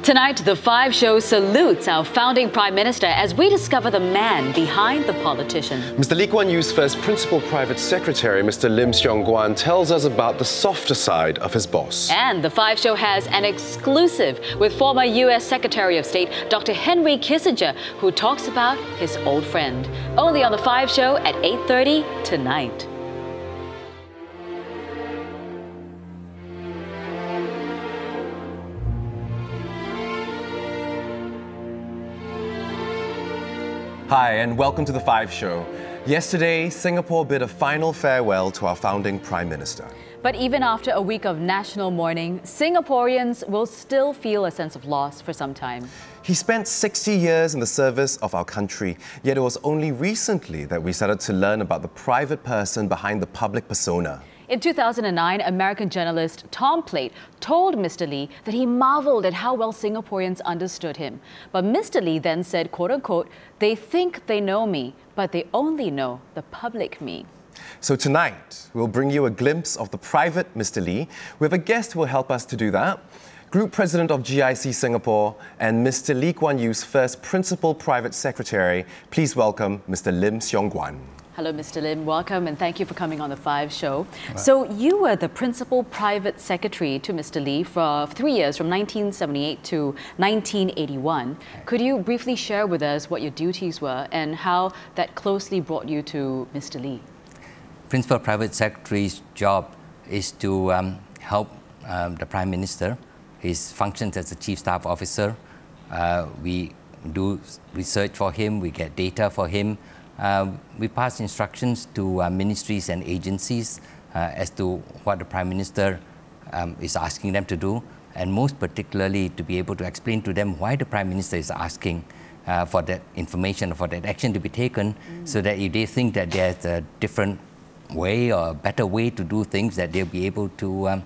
Tonight, The Five Show salutes our founding Prime Minister as we discover the man behind the politician. Mr. Lim Kuan Yew's first principal private secretary, Mr. Lim Kuan Yew, tells us about the softer side of his boss. And The Five Show has an exclusive with former US Secretary of State Dr. Henry Kissinger, who talks about his old friend. Only on The Five Show at 8:30 tonight. Hi, and welcome to The Five Show. Yesterday, Singapore bid a final farewell to our founding Prime Minister. But even after a week of national mourning, Singaporeans will still feel a sense of loss for some time. He spent 60 years in the service of our country, yet it was only recently that we started to learn about the private person behind the public persona. In 2009, American journalist Tom Plate told Mr. Lee that he marveled at how well Singaporeans understood him. But Mr. Lee then said, quote-unquote, "They think they know me, but they only know the public me." So tonight, we'll bring you a glimpse of the private Mr. Lee. We have a guest who will help us to do that. Group President of GIC Singapore and Mr. Lim Kuan Yew's first Principal Private Secretary. Please welcome Mr. Lim Kuan Yew. Hello, Mr. Lim. Welcome, and thank you for coming on The Five Show. So you were the Principal Private Secretary to Mr. Lee for 3 years, from 1978 to 1981. Could you briefly share with us what your duties were and how that closely brought you to Mr. Lee? Principal Private Secretary's job is to help the Prime Minister. His functions as the Chief Staff Officer. We do research for him, we get data for him. We pass instructions to ministries and agencies as to what the Prime Minister is asking them to do, and most particularly to be able to explain to them why the Prime Minister is asking for that information, for that action to be taken, so that if they think that there's a different way or a better way to do things, that they'll be able to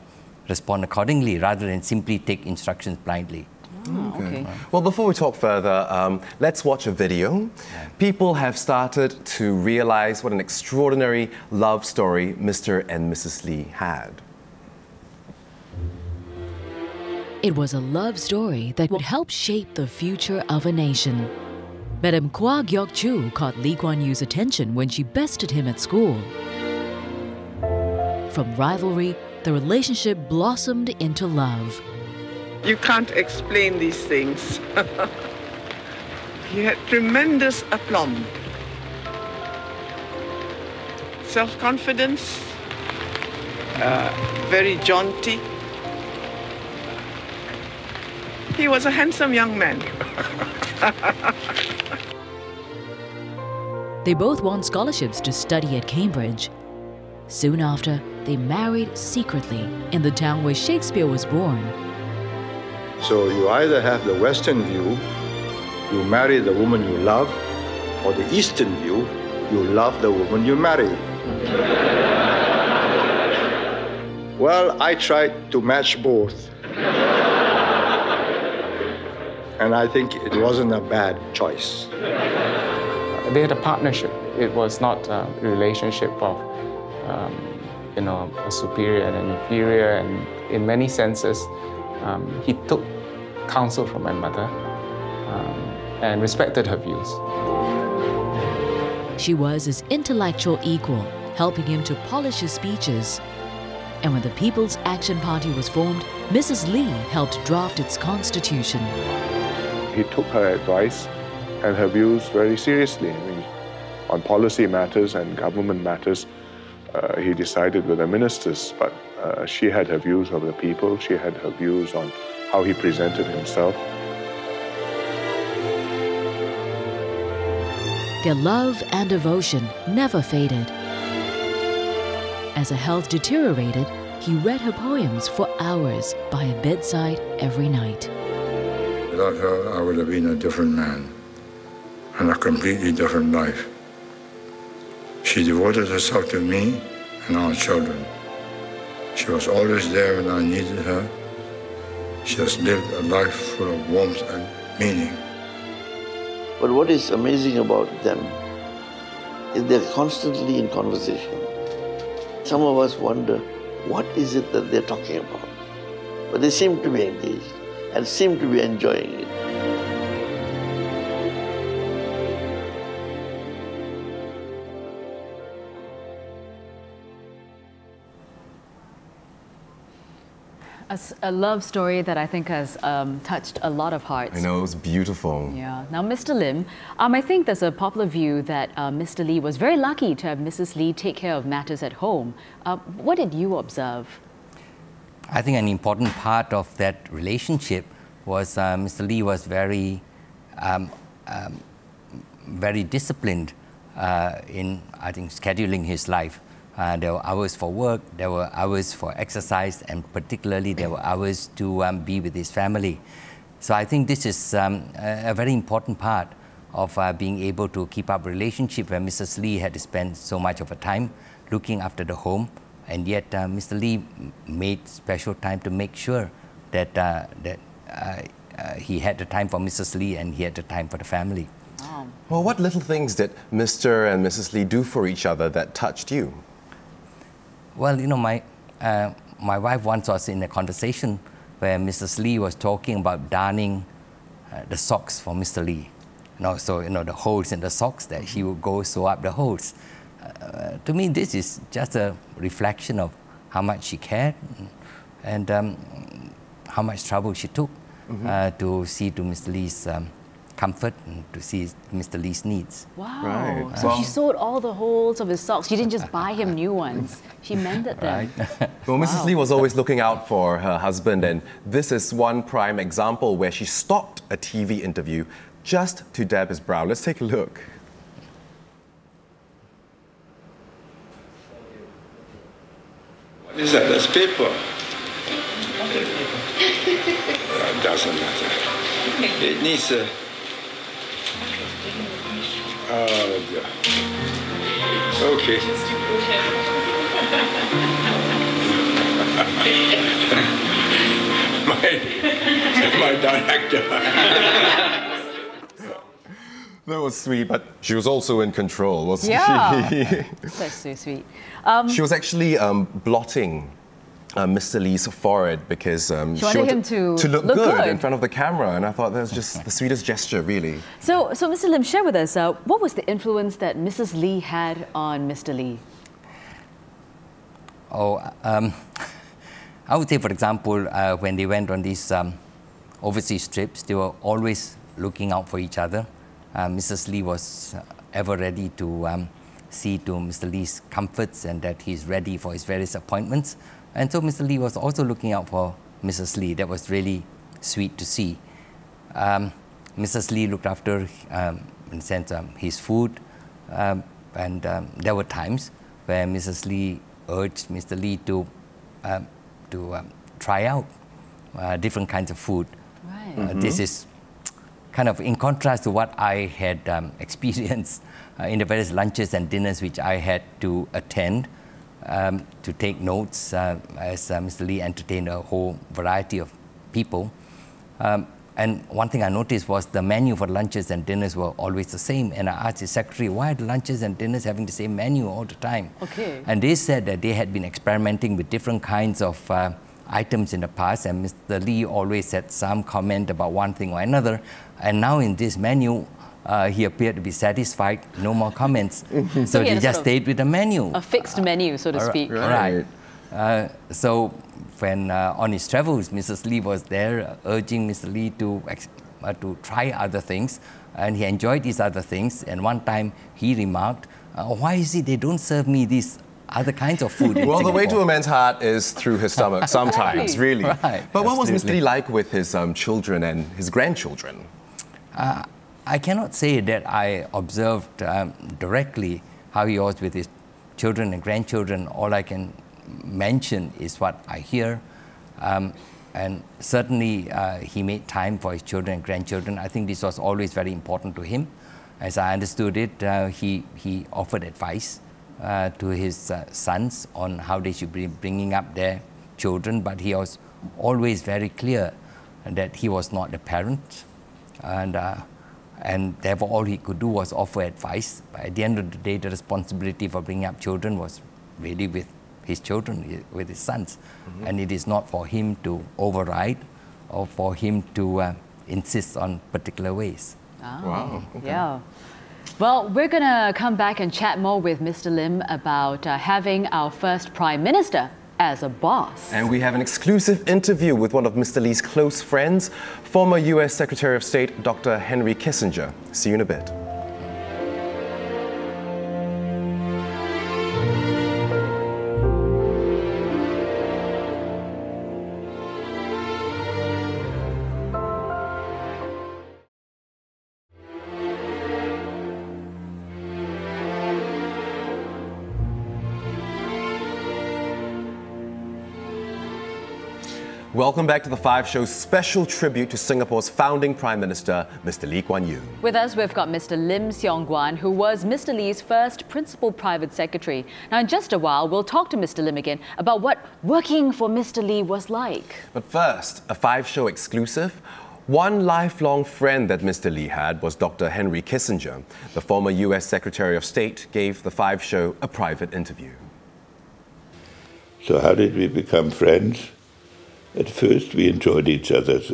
respond accordingly rather than simply take instructions blindly. Oh, okay. Well, before we talk further, let's watch a video. People have started to realize what an extraordinary love story Mr. and Mrs. Lee had. It was a love story that would help shape the future of a nation. Madam Kwa Gyok Chu caught Lim Kuan Yew's attention when she bested him at school. From rivalry, the relationship blossomed into love. You can't explain these things. He had tremendous aplomb, self-confidence, very jaunty. He was a handsome young man. They both won scholarships to study at Cambridge. Soon after, they married secretly in the town where Shakespeare was born. So you either have the Western view, you marry the woman you love, or the Eastern view, you love the woman you marry. Well, I tried to match both. And I think it wasn't a bad choice. They had a partnership. It was not a relationship of a superior and an inferior, and in many senses, he took counsel from my mother and respected her views. She was his intellectual equal, helping him to polish his speeches. And when the People's Action Party was formed, Mrs. Lee helped draft its constitution. He took her advice and her views very seriously. I mean, on policy matters and government matters, he decided with the ministers, but she had her views of the people, she had her views on how he presented himself. Their love and devotion never faded. As her health deteriorated, he read her poems for hours by her bedside every night. Without her, I would have been a different man and a completely different life. She devoted herself to me and our children. She was always there when I needed her. She has lived a life full of warmth and meaning. But what is amazing about them is they're constantly in conversation. Some of us wonder, what is it that they're talking about? But they seem to be engaged. and seemed to be enjoying it. A love story that I think has touched a lot of hearts. I know, it was beautiful. Yeah. Now, Mr. Lim, I think there's a popular view that Mr. Lee was very lucky to have Mrs. Lee take care of matters at home. What did you observe? I think an important part of that relationship was Mr. Lee was very disciplined in, I think, scheduling his life. There were hours for work, there were hours for exercise, and particularly there were hours to be with his family. So I think this is a very important part of being able to keep up a relationship where Mrs. Lee had to spend so much of her time looking after the home, and yet Mr. Lee made special time to make sure that, he had the time for Mrs. Lee and he had the time for the family. Wow. Well, what little things did Mr. and Mrs. Lee do for each other that touched you? Well, you know, my wife once was in a conversation where Mrs. Lee was talking about darning the socks for Mr. Lee. So, the holes in the socks that she would go sew up the holes. To me, this is just a reflection of how much she cared and how much trouble she took to see to Mr. Lee's comfort and to see Mr. Lee's needs. Wow. Right. So she sewed all the holes of his socks. She didn't just buy him new ones. She mended them. Right. Well, Mrs. Lee was always looking out for her husband, and this is one prime example where she stopped a TV interview just to dab his brow. Let's take a look. What is that? That's paper. It doesn't matter. It needs a... Oh, dear. Okay. my director. That was sweet, but she was also in control, wasn't Yeah. she? That's so sweet. She was actually blotting Mr. Lee's forehead because she wanted him to look good in front of the camera, and I thought that was just the sweetest gesture, really. So Mr. Lim, share with us, what was the influence that Mrs. Lee had on Mr. Lee? I would say, for example, when they went on these overseas trips, they were always looking out for each other. Mrs. Lee was ever ready to see to Mr. Lee's comforts and that he's ready for his various appointments. And so Mr. Lee was also looking out for Mrs. Lee. That was really sweet to see. Mrs. Lee looked after, in a sense, his food. And there were times where Mrs. Lee urged Mr. Lee to try out different kinds of food. Right. This is kind of in contrast to what I had experienced in the various lunches and dinners which I had to attend to take notes as Mr. Lee entertained a whole variety of people. And one thing I noticed was the menu for lunches and dinners were always the same. And I asked his secretary, why are the lunches and dinners having the same menu all the time? Okay. And they said that they had been experimenting with different kinds of items in the past, and Mr. Lee always had some comment about one thing or another. And now in this menu, he appeared to be satisfied, no more comments. So he just stayed with the menu. A fixed menu, so to speak. Right. So when on his travels, Mrs. Lee was there urging Mr. Lee to try other things, and he enjoyed these other things. And one time he remarked, why is it they don't serve me these other kinds of food in Well, Singapore? the way to a man's heart is through his stomach, sometimes, really. Right, but what was Mr. absolutely. Lee like with his children and his grandchildren? I cannot say that I observed directly how he was with his children and grandchildren. All I can mention is what I hear. And certainly he made time for his children and grandchildren. I think this was always very important to him. As I understood it, he offered advice to his sons on how they should be bringing up their children, but he was always very clear that he was not the parent, and therefore all he could do was offer advice. But at the end of the day, the responsibility for bringing up children was really with his children, with his sons, and it is not for him to override or for him to insist on particular ways. Oh, wow. Okay. Yeah. Well, we're going to come back and chat more with Mr. Lim about having our first Prime Minister as a boss. And we have an exclusive interview with one of Mr. Lee's close friends, former US Secretary of State Dr. Henry Kissinger. See you in a bit. Welcome back to The Five Show's special tribute to Singapore's founding Prime Minister, Mr. Lee Kuan Yew. With us, we've got Mr. Lim Kuan Yew, who was Mr. Lee's first principal private secretary. Now, in just a while, we'll talk to Mr. Lim again about what working for Mr. Lee was like. But first, a Five Show exclusive. One lifelong friend that Mr. Lee had was Dr. Henry Kissinger. The former US Secretary of State gave The Five Show a private interview. So how did we become friends? At first, we enjoyed each other's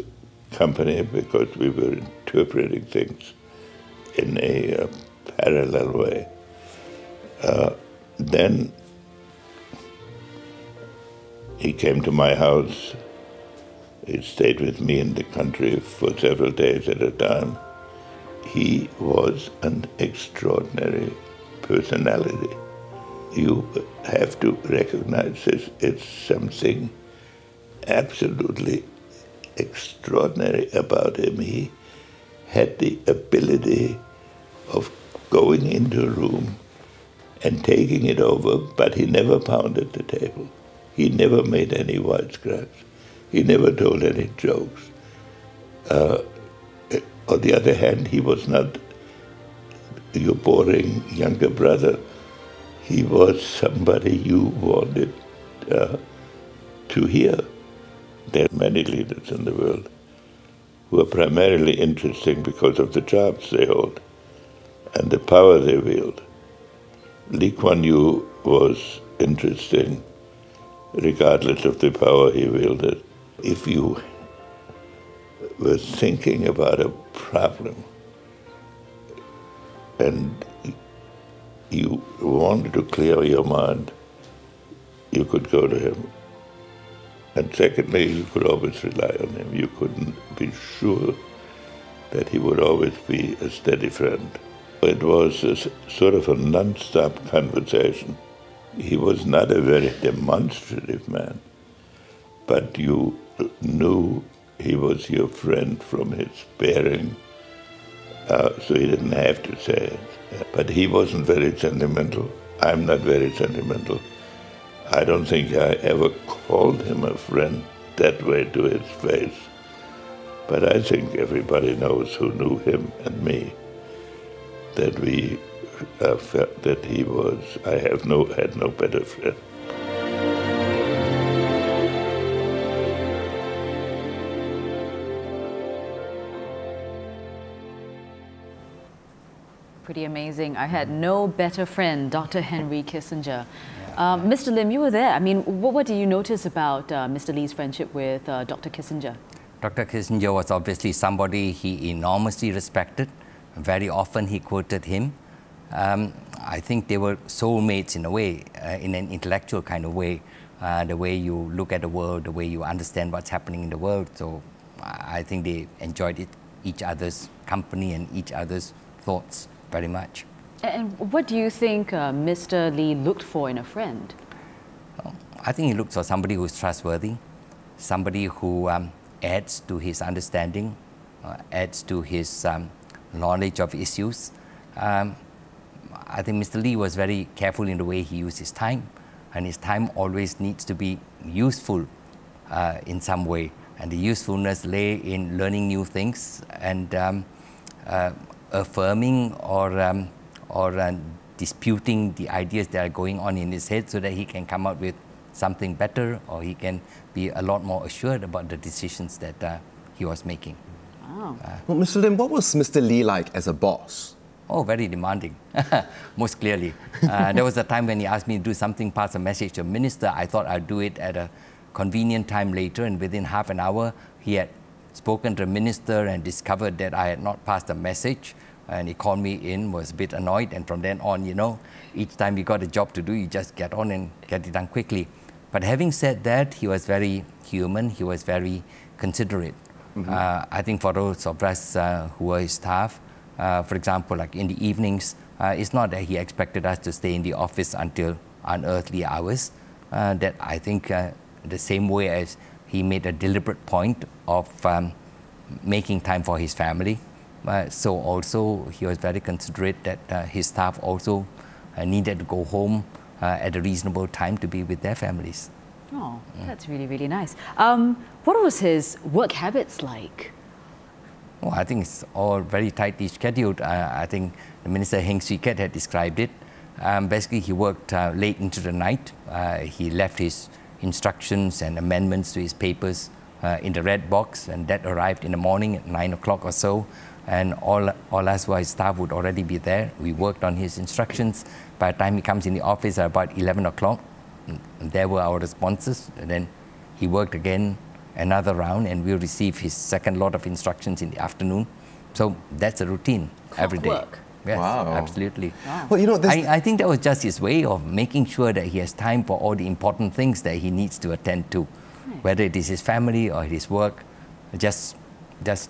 company because we were interpreting things in a parallel way. Then he came to my house. He stayed with me in the country for several days at a time. He was an extraordinary personality. You have to recognize this. It's something absolutely extraordinary about him. He had the ability of going into a room and taking it over, but he never pounded the table. He never made any wisecracks. He never told any jokes. On the other hand, he was not your boring younger brother. He was somebody you wanted to hear. There are many leaders in the world who are primarily interesting because of the jobs they hold and the power they wield. Lee Kuan Yew was interesting regardless of the power he wielded. If you were thinking about a problem and you wanted to clear your mind, you could go to him. And secondly, you could always rely on him. You couldn't be sure that he would always be a steady friend. It was a sort of a non-stop conversation. He was not a very demonstrative man, but you knew he was your friend from his bearing, so he didn't have to say it. But he wasn't very sentimental. I'm not very sentimental. I don't think I ever called him a friend that way to his face. But I think everybody knows who knew him and me that we felt that he was, I had no better friend. Pretty amazing. I had no better friend, Dr. Henry Kissinger. Mr. Lim, you were there. I mean, what do you notice about Mr. Lee's friendship with Dr. Kissinger? Dr. Kissinger was obviously somebody he enormously respected. Very often he quoted him. I think they were soulmates in a way, in an intellectual kind of way, the way you look at the world, the way you understand what's happening in the world. So I think they enjoyed each other's company and each other's thoughts very much. And what do you think Mr. Lee looked for in a friend? I think he looked for somebody who's trustworthy, somebody who adds to his understanding, adds to his knowledge of issues. I think Mr. Lee was very careful in the way he used his time, and his time always needs to be useful in some way. And the usefulness lay in learning new things and affirming or disputing the ideas that are going on in his head so that he can come up with something better, or he can be a lot more assured about the decisions that he was making. Oh. Well, Mr. Lim, what was Mr. Lee like as a boss? Oh, very demanding, most clearly. There was a time when he asked me to do something, pass a message to a minister. I thought I'd do it at a convenient time later, and within half an hour, he had spoken to the minister and discovered that I had not passed a message. And he called me in, was a bit annoyed. And from then on, you know, each time you got a job to do, you just get on and get it done quickly. But having said that, he was very human. He was very considerate. I think for those of us who were his staff, for example, like in the evenings, it's not that he expected us to stay in the office until unearthly hours. That I think the same way as he made a deliberate point of making time for his family. So also he was very considerate that his staff also needed to go home at a reasonable time to be with their families. Oh, that's really, really nice. What was his work habits like? Well, I think it's all very tightly scheduled. I think the Minister Heng Swee Keat had described it. Basically, he worked late into the night. He left his instructions and amendments to his papers in the red box, and that arrived in the morning at 9 o'clock or so. And all us who are his staff would already be there. We worked on his instructions. By the time he comes in the office at about 11 o'clock, there were our responses. And then he worked again another round, and we'll receive his second lot of instructions in the afternoon. So that's a routine every day. Work. Yes, Wow. absolutely. Wow. Well, you know, this... I think that was just his way of making sure that he has time for all the important things that he needs to attend to, whether it is his family or his work, just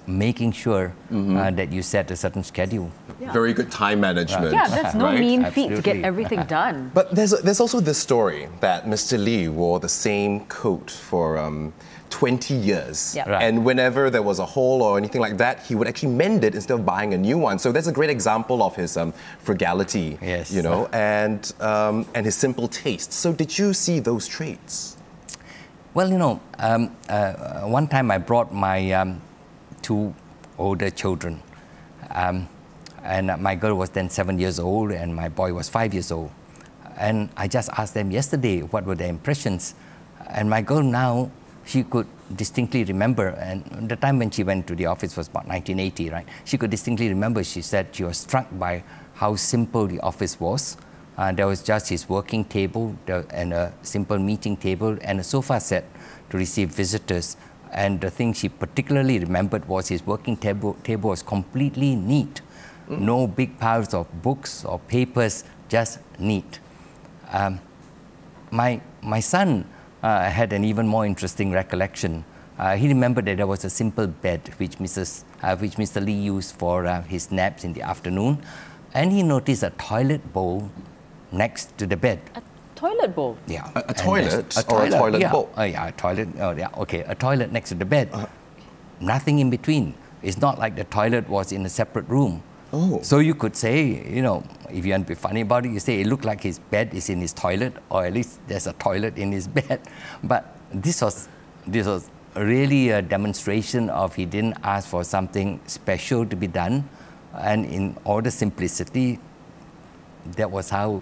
making sure that you set a certain schedule. Yeah. Very good time management. Yeah, that's no right? mean feat to get Absolutely. everything done. But there's also this story that Mr. Lee wore the same coat for 20 years. Yep. Right. And whenever there was a hole or anything like that, he would actually mend it instead of buying a new one. So that's a great example of his frugality, Yes. you know, and his simple taste. So did you see those traits? Well, you know, one time I brought my 2 older children. And my girl was then 7 years old and my boy was 5 years old. And I just asked them yesterday what were their impressions. And my girl now, she could distinctly remember, and the time when she went to the office was about 1980, right? She could distinctly remember, she said she was struck by how simple the office was. There was just his working table and a simple meeting table and a sofa set to receive visitors. And the thing she particularly remembered was his working table was completely neat. No big piles of books or papers, just neat. My son had an even more interesting recollection. He remembered that there was a simple bed which Mr. Lee used for his naps in the afternoon. And he noticed a toilet bowl next to the bed. A toilet bowl? Yeah. A toilet or a toilet yeah. bowl? Yeah, a toilet. Oh, yeah, okay. A toilet next to the bed. Nothing in between. It's not like the toilet was in a separate room. Oh. So you could say, you know, if you want to be funny about it, you say it looked like his bed is in his toilet, or at least there's a toilet in his bed. But this was really a demonstration of he didn't ask for something special to be done, and in all the simplicity, that was how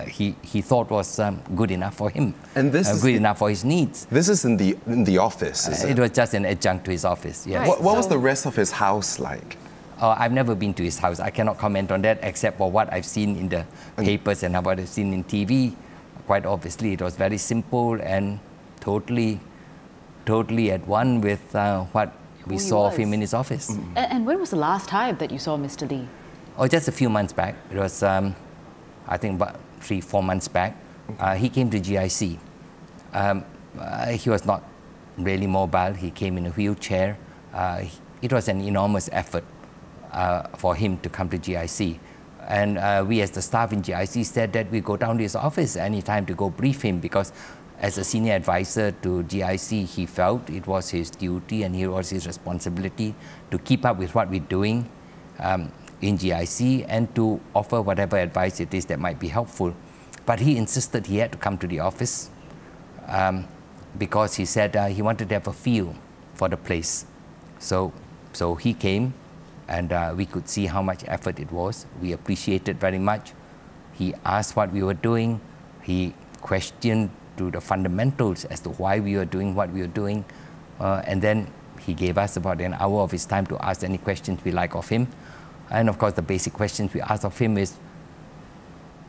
he thought was good enough for him, and this is good enough for his needs. This is in the office, is it? It was just an adjunct to his office, yes. Right. What was the rest of his house like? I've never been to his house. I cannot comment on that except for what I've seen in the papers and what I've seen in TV. Quite obviously, it was very simple and totally at one with what we saw of him in his office. And when was the last time that you saw Mr. Lee? Oh, just a few months back. It was, I think, about 3-4 months back. He came to GIC. He was not really mobile. He came in a wheelchair. It was an enormous effort for him to come to GIC. And we as the staff in GIC said that we go down to his office anytime to go brief him, because as a senior advisor to GIC, he felt it was his duty and it was his responsibility to keep up with what we're doing in GIC and to offer whatever advice it is that might be helpful. But he insisted he had to come to the office because he said he wanted to have a feel for the place. So he came, and we could see how much effort it was. We appreciated very much. He asked what we were doing. He questioned to the fundamentals as to why we were doing what we were doing. And then he gave us about an hour of his time to ask any questions we like of him. And of course, the basic questions we asked of him is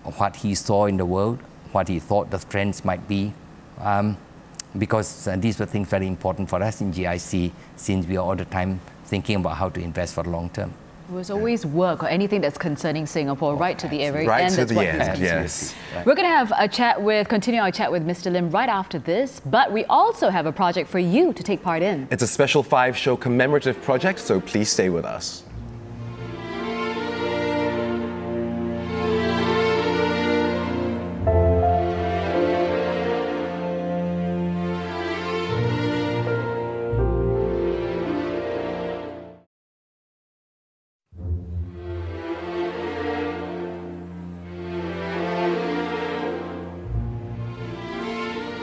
what he saw in the world, what he thought the trends might be, because these were things very important for us in GIC, since we are all the time thinking about how to invest for the long term. It was always work or anything that's concerning Singapore, right to the very right end. To that's the what end, he's yes. Right. We're going to have a chat continue our chat with Mr. Lim right after this, but we also have a project for you to take part in. It's a special 5-show commemorative project, so please stay with us.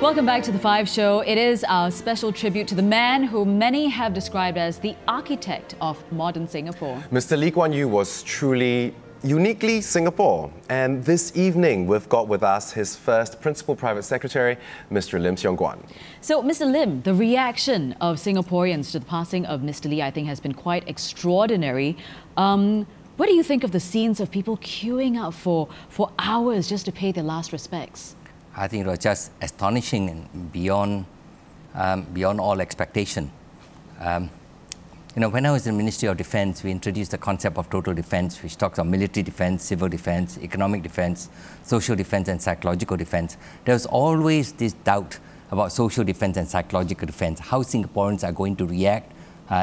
Welcome back to The 5 Show. It is our special tribute to the man who many have described as the architect of modern Singapore. Mr. Lim Kuan Yew was truly uniquely Singapore. And this evening, we've got with us his first Principal Private Secretary, Mr. Lim Kuan Yew. So, Mr. Lim, the reaction of Singaporeans to the passing of Mr. Lee, I think, has been quite extraordinary. What do you think of the scenes of people queuing up for hours just to pay their last respects? I think it was just astonishing and beyond all expectation. When I was in the Ministry of Defence, we introduced the concept of total defence, which talks of military defence, civil defence, economic defence, social defence and psychological defence. There was always this doubt about social defence and psychological defence, how Singaporeans are going to react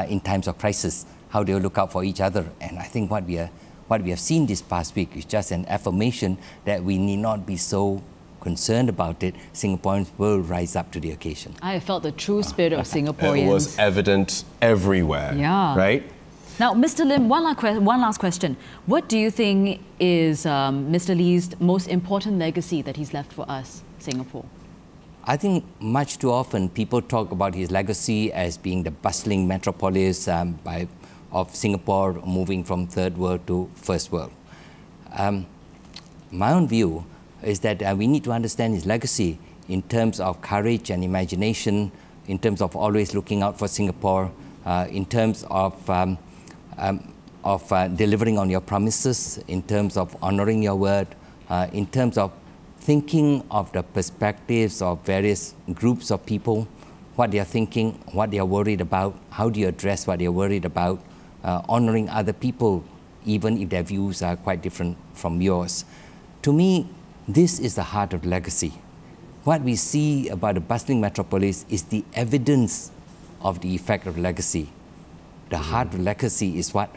in times of crisis, how they will look out for each other. And I think what we have seen this past week is just an affirmation that we need not be so concerned about it. Singaporeans will rise up to the occasion. I have felt the true spirit of Singaporeans. It was evident everywhere, right? Now, Mr. Lim, one last question. What do you think is Mr. Lee's most important legacy that he's left for us, Singapore? I think much too often people talk about his legacy as being the bustling metropolis of Singapore moving from third world to first world. My own view is that we need to understand his legacy in terms of courage and imagination, in terms of always looking out for Singapore, in terms of delivering on your promises, in terms of honoring your word, in terms of thinking of the perspectives of various groups of people, what they are thinking, what they are worried about, how do you address what they are worried about, honoring other people, even if their views are quite different from yours. To me, this is the heart of legacy. What we see about the bustling metropolis is the evidence of the effect of legacy. The heart of legacy is what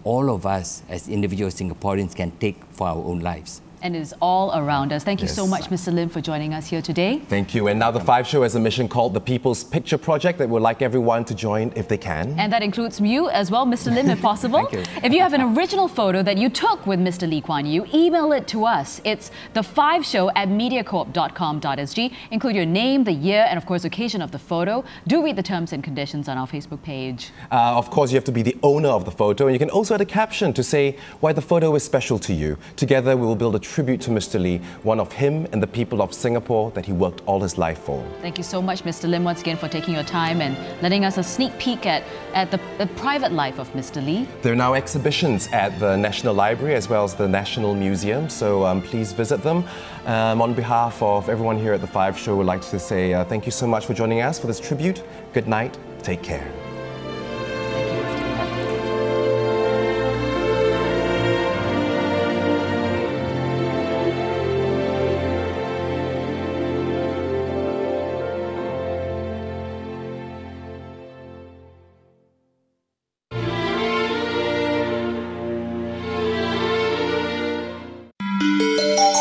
all of us as individual Singaporeans can take for our own lives. And it is all around us. Thank you so much, Mr. Lim, for joining us here today. Thank you. And now the 5 Show has a mission called the People's Picture Project that we'd like everyone to join if they can. And that includes you as well, Mr. Lim, if possible. Thank you. If you have an original photo that you took with Mr. Lee Kuan Yew, email it to us. It's the5show@mediacorp.com.sg. Include your name, the year, and of course, occasion of the photo. Do read the terms and conditions on our Facebook page. Of course, you have to be the owner of the photo, and you can also add a caption to say why the photo is special to you. Together, we will build a tribute to Mr. Lee, one of him and the people of Singapore that he worked all his life for. Thank you so much, Mr. Lim, once again for taking your time and letting us a sneak peek at the private life of Mr. Lee. There are now exhibitions at the National Library as well as the National Museum, so please visit them. On behalf of everyone here at The 5 Show, we'd like to say thank you so much for joining us for this tribute. Good night. Take care. Thank you.